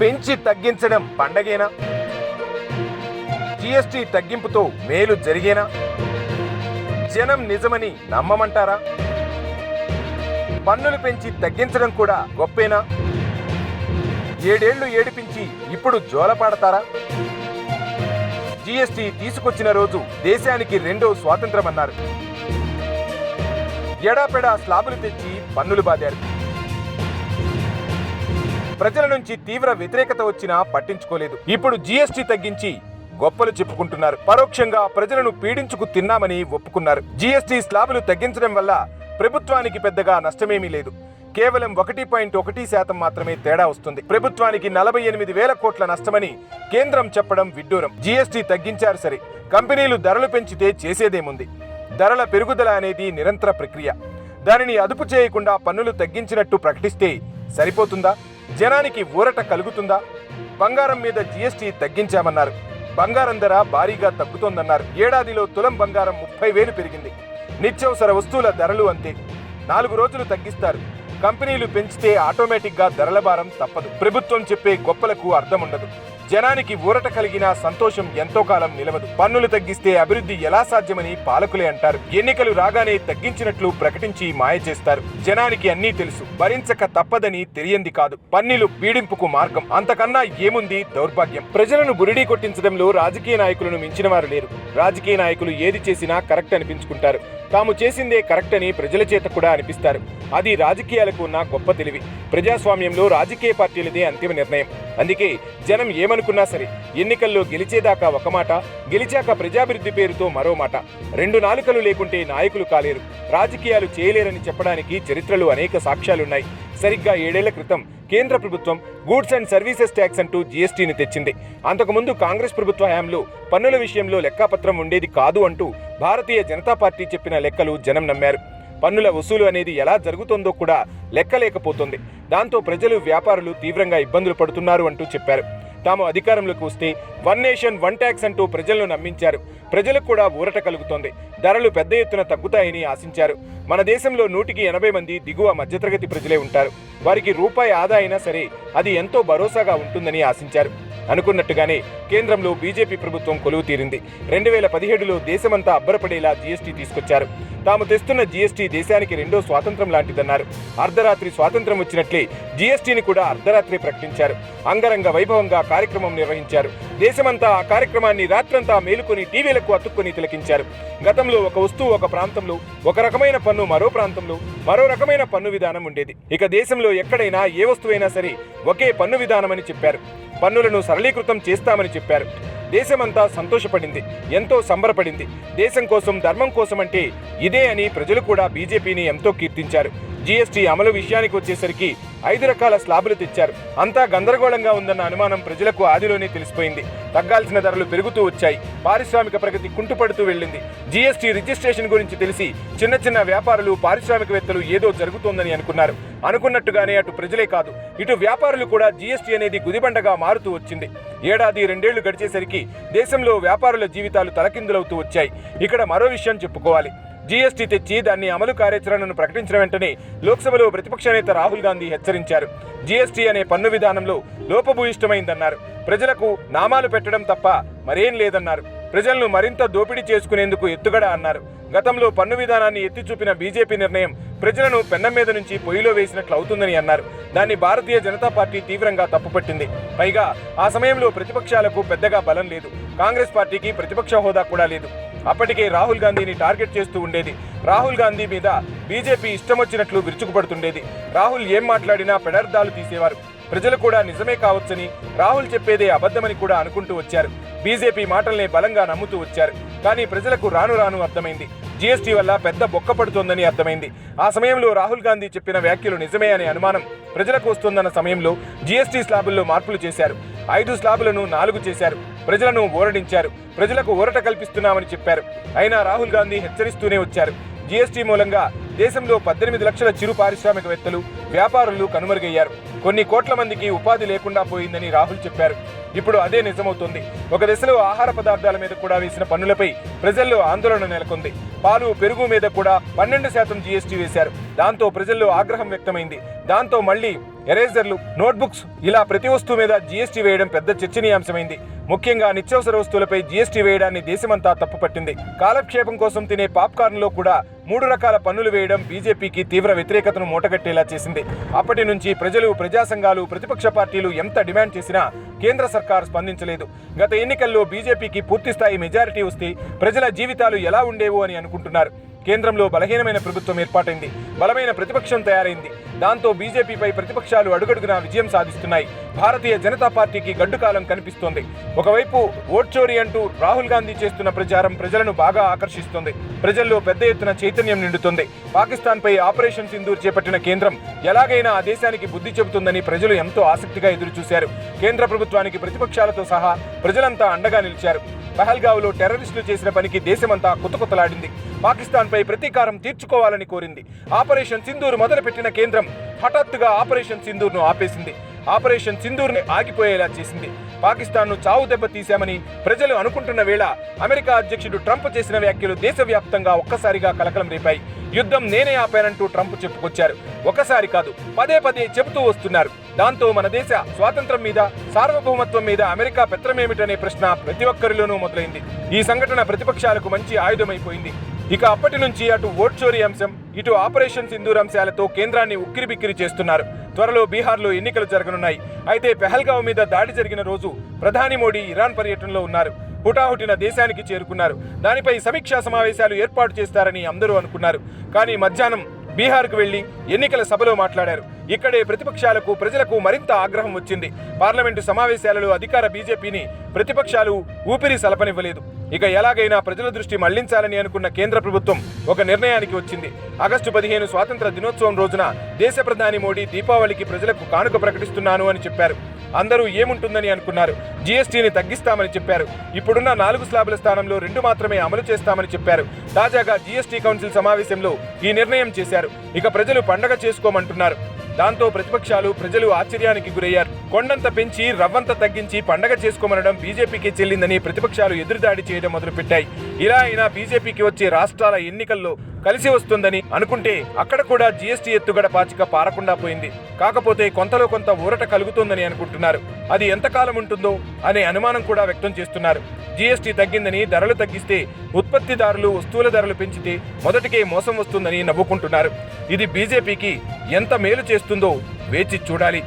పెంచి తగ్గించడం పండగేనా? జీఎస్టీ తగ్గింపుతో మేలు జరిగేనా? జనం నిజమని నమ్మమంటారా? పన్నులు పెంచి తగ్గించడం కూడా గొప్పేనా? 7 ఏళ్లు ఏడిపించి ఇప్పుడు జోలపాడతారా? జీఎస్టీ తీసుకొచ్చిన రోజు దేశానికి 2వ స్వాతంత్రం అన్నారు. ఎడాపెడా స్లాబులు తెచ్చి పన్నులు బాదారు. ప్రజల నుంచి తీవ్ర వ్యతిరేకత వచ్చినా పట్టించుకోలేదు. ఇప్పుడు జీఎస్టీ తగ్గించి గొప్పలు చెప్పుకుంటున్నారు. పరోక్షంగా ప్రజలను పీడించుకు తిన్నామని ఒప్పుకున్నారు. జీఎస్టీ స్లాబులు తగ్గించడం వల్ల ప్రభుత్వానికి పెద్దగా నష్టమేమీ లేదు. కేవలం 1.1% మాత్రమే తేడా వస్తుంది. ప్రభుత్వానికి 48,000 కోట్ల నష్టమని కేంద్రం చెప్పడం విడ్డూరం. జీఎస్టీ తగ్గించారు సరే, కంపెనీలు ధరలు పెంచితే చేసేదేముంది? ధరల పెరుగుదల అనేది నిరంతర ప్రక్రియ. దానిని అదుపు చేయకుండా పన్నులు తగ్గించినట్టు ప్రకటిస్తే సరిపోతుందా? జనానికి ఊరట కలుగుతుందా? బంగారం మీద జీఎస్టీ తగ్గించామన్నారు. బంగారం ధర భారీగా తగ్గుతోందన్నారు. ఏడాదిలో తులం బంగారం 30,000 పెరిగింది. నిత్యావసర వస్తువుల ధరలు అంతే. 4 రోజులు తగ్గిస్తారు. కంపెనీలు పెంచితే ఆటోమేటిక్గా ధరల భారం తప్పదు. ప్రభుత్వం చెప్పే గొప్పలకు అర్థం ఉండదు. జనానికి ఊరట కలిగిన సంతోషం ఎంతో కాలం నిలవదు. పన్నులు తగ్గిస్తే అభివృద్ధి ఎలా సాధ్యమని పాలకులే అంటారు. ఎన్నికలు రాగానే తగ్గించినట్లు ప్రకటించి మాయ చేస్తారు. జనానికి అన్నీ తెలుసు, భరించక తప్పదని తెలియంది కాదు. పన్నులు పీడింపుకు మార్గం. అంతకన్నా ఏముంది దౌర్భాగ్యం. ప్రజలను బురిడీ కొట్టించడంలో రాజకీయ నాయకులను మించిన వారు లేరు. రాజకీయ నాయకులు ఏది చేసినా కరెక్ట్ అనిపించుకుంటారు. తాము చేసిందే కరెక్ట్ అని ప్రజల చేత కూడా అనిపిస్తారు. అది రాజకీయాలకు ఉన్న గొప్ప తెలివి. ప్రజాస్వామ్యంలో రాజకీయ పార్టీలదే అంతిమ నిర్ణయం. అందుకే జనం ఏమనుకున్నా సరే ఎన్నికల్లో గెలిచేదాకా ఒక మాట, గెలిచాక ప్రజాభివృద్ధి పేరుతో మరో మాట. 2 నాలుకలు లేకుంటే నాయకులు కాలేరు. రాజకీయాలు చేయలేరని చెప్పడానికి చరిత్రలో అనేక సాక్ష్యాలున్నాయి. సరిగ్గా 7 ఏళ్ల క్రితం కేంద్ర ప్రభుత్వం గూడ్స్ అండ్ సర్వీసెస్ ట్యాక్స్ అంటూ జీఎస్టీని తెచ్చింది. అంతకుముందు కాంగ్రెస్ ప్రభుత్వ హయాంలో పన్నుల విషయంలో లెక్కాపత్రం ఉండేది కాదు అంటూ భారతీయ జనతా పార్టీ చెప్పిన లెక్కలు జనం నమ్మారు. పన్నుల వసూలు అనేది ఎలా జరుగుతుందో కూడా లెక్కలేకపోతుంది. దాంతో ప్రజలు, వ్యాపారులు తీవ్రంగా ఇబ్బందులు పడుతున్నారు అంటూ చెప్పారు. తాము అధికారంలోకి వస్తే 1 నేషన్ 1 ట్యాక్స్ అంటూ ప్రజలను నమ్మించారు. ప్రజలకు కూడా ఊరట కలుగుతోంది. ధరలు పెద్ద ఎత్తున తగ్గుతాయని ఆశించారు. మన దేశంలో 100కి 80 మంది దిగువ మధ్యతరగతి ప్రజలే ఉంటారు. వారికి రూపాయి ఆదా అయినా సరే అది ఎంతో భరోసాగా ఉంటుందని ఆశించారు. అనుకున్నట్టుగానే కేంద్రంలో బీజేపీ ప్రభుత్వం కొలువు తీరింది. 2017లో దేశమంతా అబ్బరపడేలా జీఎస్టీ తీసుకొచ్చారు. తాము తెస్తున్న జీఎస్టీ దేశానికి 2వ స్వాతంత్రం లాంటిదన్నారు. అర్ధరాత్రి స్వాతంత్రం వచ్చినట్లే జీఎస్టీని కూడా అర్ధరాత్రి ప్రకటించారు. అంగరంగ వైభవంగా కార్యక్రమం నిర్వహించారు. దేశమంతా ఆ కార్యక్రమాన్ని రాత్రంతా మేలుకొని టీవీలకు అతుక్కుని తిలకించారు. గతంలో ఒక వస్తువు ఒక ప్రాంతంలో, ఒక రకమైన పన్ను మరో ప్రాంతంలో మరో రకమైన పన్ను విధానం ఉండేది. ఇక దేశంలో ఎక్కడైనా ఏ వస్తువైనా సరే ఒకే పన్ను విధానమని చెప్పారు. పన్నులను సరళీకృతం చేస్తామని చెప్పారు. దేశమంతా సంతోషపడింది, ఎంతో సంబరపడింది. దేశం కోసం, ధర్మం కోసం అంటే ఇదే అని ప్రజలు కూడా బీజేపీని ఎంతో కీర్తించారు. జీఎస్టీ అమలు విషయానికి వచ్చేసరికి 5 రకాల స్లాబులు తెచ్చారు. అంతా గందరగోళంగా ఉందన్న అనుమానం ప్రజలకు ఆదిలోనే తెలిసిపోయింది. తగ్గాల్సిన ధరలు పెరుగుతూ వచ్చాయి. పారిశ్రామిక ప్రగతి కుంటుపడుతూ వెళ్ళింది. జీఎస్టీ రిజిస్ట్రేషన్ గురించి తెలిసి చిన్న చిన్న వ్యాపారులు, పారిశ్రామికవేత్తలు ఏదో జరుగుతోందని అనుకున్నారు. అనుకున్నట్టుగానే అటు ప్రజలే కాదు, ఇటు వ్యాపారులు కూడా జీఎస్టీ అనేది గుదిబండగా మారుతూ వచ్చింది. ఏడాది 2 ఏళ్లు గడిచేసరికి దేశంలో వ్యాపారుల జీవితాలు తలకిందులవుతూ వచ్చాయి. ఇక్కడ మరో విషయం చెప్పుకోవాలి. జీఎస్టీ తెచ్చి దాన్ని అమలు కార్యాచరణను ప్రకటించిన వెంటనే లోక్సభలో ప్రతిపక్ష నేత రాహుల్ గాంధీ హెచ్చరించారు. జీఎస్టీ అనే పన్ను విధానంలో లోపభూయిష్టమైందన్నారు. ప్రజలకు నామాలు పెట్టడం తప్ప మరేం లేదన్నారు. ప్రజలను మరింత దోపిడీ చేసుకునేందుకు ఎత్తుగడ అన్నారు. గతంలో పన్ను విధానాన్ని ఎత్తి చూపిన బీజేపీ నిర్ణయం ప్రజలను పెన్నం మీద నుంచి పొయ్యిలో వేసినట్లు అవుతుందని అన్నారు. దాన్ని భారతీయ జనతా పార్టీ తీవ్రంగా తప్పుపట్టింది. పైగా ఆ సమయంలో ప్రతిపక్షాలకు పెద్దగా బలం లేదు. కాంగ్రెస్ పార్టీకి ప్రతిపక్ష హోదా కూడా లేదు. అప్పటికే రాహుల్ గాంధీని టార్గెట్ చేస్తూ ఉండేది. రాహుల్ గాంధీ మీద బీజేపీ ఇష్టం వచ్చినట్లు విరుచుకుపడుతుండేది. రాహుల్ ఏం మాట్లాడినా పెడర్థాలు తీసేవారు. ప్రజలు కూడా నిజమే కావచ్చని, రాహుల్ చెప్పేదే అబద్ధమని కూడా అనుకుంటూ వచ్చారు. బీజేపీ మాటల్నే బలంగా నమ్ముతూ వచ్చారు. కానీ ప్రజలకు రాను రాను అర్థమైంది, జీఎస్టీ వల్ల పెద్ద బొక్క పడుతోందని అర్థమైంది. ఆ సమయంలో రాహుల్ గాంధీ చెప్పిన వ్యాఖ్యలు నిజమే అనే అనుమానం ప్రజలకు వస్తోందన్న సమయంలో జీఎస్టీ స్లాబుల్లో మార్పులు చేశారు. 5 స్లాబులను 4 చేశారు. ప్రజలను ఊరడించారు. ప్రజలకు ఊరట కల్పిస్తున్నామని చెప్పారు. అయినా రాహుల్ గాంధీ హెచ్చరిస్తూనే వచ్చారు. జీఎస్టీ మూలంగా దేశంలో 18 లక్షల చిరు పారిశ్రామికవేత్తలు, వ్యాపారులు కనుమరుగయ్యారు. కొన్ని కోట్ల మందికి ఉపాధి లేకుండా పోయిందని రాహుల్ చెప్పారు. ఇప్పుడు అదే నిజమవుతుంది. ఒక దశలో ఆహార పదార్థాల మీద కూడా వేసిన పన్నులపై ప్రజల్లో ఆందోళన నెలకొంది. పాలు, పెరుగు మీద కూడా 12% జీఎస్టీ వేశారు. దాంతో ప్రజల్లో ఆగ్రహం వ్యక్తమైంది. దాంతో మళ్లీ ఎరేజర్లు, నోట్బుక్స్ ఇలా ప్రతి వస్తువు మీద జీఎస్టీ వేయడం పెద్ద చర్చనీయాంశమైంది. ముఖ్యంగా నిత్యావసర వస్తువులపై జీఎస్టీ వేయడాన్ని దేశమంతా తప్పుపట్టింది. కాలక్షేపం కోసం తినే పాప్కార్న్లో కూడా 3 రకాల పన్నులు వేయడం బీజేపీకి తీవ్ర వ్యతిరేకతను మూటగట్టేలా చేసింది. అప్పటి నుంచి ప్రజలు, ప్రజా సంఘాలు, ప్రతిపక్ష పార్టీలు ఎంత డిమాండ్ చేసినా కేంద్ర సర్కార్ స్పందించలేదు. గత ఎన్నికల్లో బీజేపీకి పూర్తిస్థాయి మెజారిటీ వస్తే ప్రజల జీవితాలు ఎలా ఉండేవో అని అనుకుంటున్నారు. కేంద్రంలో బలహీనమైన ప్రభుత్వం ఏర్పాటైంది. బలమైన ప్రతిపక్షం తయారైంది. దాంతో బీజేపీపై ప్రతిపక్షాలు అడుగడుగునా విజయం సాధిస్తున్నాయి. భారతీయ జనతా పార్టీకి గడ్డుకాలం కనిపిస్తోంది. ఒకవైపు ఓట్ చోరీ అంటూ రాహుల్ గాంధీ చేస్తున్న ప్రచారం ప్రజలను బాగా ఆకర్షిస్తోంది. ప్రజల్లో పెద్ద ఎత్తున చైతన్యం నిండుతోంది. పాకిస్తాన్పై ఆపరేషన్ సింధూర్ చేపట్టిన కేంద్రం ఎలాగైనా ఆ దేశానికి బుద్ధి చెబుతుందని ప్రజలు ఎంతో ఆసక్తిగా ఎదురుచూశారు. కేంద్ర ప్రభుత్వానికి ప్రతిపక్షాలతో సహా ప్రజలంతా అండగా నిలిచారు. పహల్గావ్లో టెర్రరిస్టులు చేసిన పనికి దేశమంతా కుతకుతలాడింది. పాకిస్తాన్పై ప్రతీకారం తీర్చుకోవాలని కోరింది. ఆపరేషన్ సింధూర్ మొదలుపెట్టిన కేంద్రం హఠాత్తుగా ఆపరేషన్ సింధూర్ను ఆపేసింది. ఆపరేషన్ సింధూర్ని ఆగిపోయేలా చేసింది. పాకిస్తాన్ను చావు దెబ్బ తీశామని ప్రజలు అనుకుంటున్న వేళ అమెరికా అధ్యక్షుడు ట్రంప్ చేసిన వ్యాఖ్యలు దేశవ్యాప్తంగా ఒక్కసారిగా కలకలం రేపాయి. యుద్ధం నేనే ఆపానంటూ ట్రంప్ చెప్పుకొచ్చారు. ఒకసారి కాదు, పదే పదే చెబుతూ వస్తున్నారు. దాంతో మన దేశ స్వాతంత్రం మీద, సార్వభౌమత్వం మీద అమెరికా పెత్తనమేమిటనే ప్రశ్న ప్రతి ఒక్కరిలోనూ మొదలైంది. ఈ సంఘటన ప్రతిపక్షాలకు మంచి ఆయుధమైపోయింది. ఇక అప్పటి నుంచి అటు ఓట్ చోరీ అంశం, ఇటు ఆపరేషన్ సింధూర్ అంశాలతో కేంద్రాన్ని ఉక్కిరిబిక్కిరి చేస్తున్నారు. త్వరలో బీహార్లో ఎన్నికలు జరగనున్నాయి. అయితే పెహల్గావ్ మీద దాడి జరిగిన రోజు ప్రధాని మోడీ ఇరాన్ పర్యటనలో ఉన్నారు. హుటాహుటిన దేశానికి చేరుకున్నారు. దానిపై సమీక్షా సమావేశాలు ఏర్పాటు చేస్తారని అందరూ అనుకున్నారు. కానీ మధ్యాహ్నం బీహార్కు వెళ్లి ఎన్నికల సభలో మాట్లాడారు. ఇక్కడే ప్రతిపక్షాలకు, ప్రజలకు మరింత ఆగ్రహం వచ్చింది. పార్లమెంటు సమావేశాలలో అధికార బీజేపీని ప్రతిపక్షాలు ఊపిరి సలపనివ్వలేదు. ఇక ఎలాగైనా ప్రజల దృష్టి మళ్లించాలని అనుకున్న కేంద్ర ప్రభుత్వం ఒక నిర్ణయానికి వచ్చింది. ఆగస్టు 15 స్వాతంత్ర దినోత్సవం రోజున దేశ ప్రధాని మోడీ దీపావళికి ప్రజలకు కానుక ప్రకటిస్తున్నాను అని చెప్పారు. అందరూ ఏముంటుందని అనుకున్నారు. జీఎస్టీని తగ్గిస్తామని చెప్పారు. ఇప్పుడున్న 4 స్లాబుల స్థానంలో 2 మాత్రమే అమలు చేస్తామని చెప్పారు. తాజాగా జీఎస్టీ కౌన్సిల్ సమావేశంలో ఈ నిర్ణయం చేశారు. ఇక ప్రజలు పండగ చేసుకోమంటున్నారు. దాంతో ప్రతిపక్షాలు, ప్రజలు ఆశ్చర్యానికి గురయ్యారు. కొండంత పెంచి రవ్వంత తగ్గించి పండగ చేసుకోమనడం బీజేపీకి చెల్లిందని ప్రతిపక్షాలు ఎదురుదాడి చేయడం మొదలుపెట్టాయి. ఇలా అయినా బీజేపీకి వచ్చే రాష్ట్రాల ఎన్నికల్లో కలిసి వస్తుందని అనుకుంటే అక్కడ కూడా జీఎస్టీ ఎత్తుగడ పాచిక పారకుండా పోయింది. కాకపోతే కొంతలో కొంత ఊరట కలుగుతుందని అనుకుంటున్నారు. అది ఎంతకాలం ఉంటుందో అనే అనుమానం కూడా వ్యక్తం చేస్తున్నారు. జీఎస్టీ తగ్గిందని, ధరలు తగ్గిస్తే ఉత్పత్తిదారులు వస్తువుల ధరలు పెంచితే మొదటికే మోసం వస్తుందని నవ్వుకుంటున్నారు. ఇది బీజేపీకి ఎంత మేలు చేస్తుందో వేచి చూడాలి.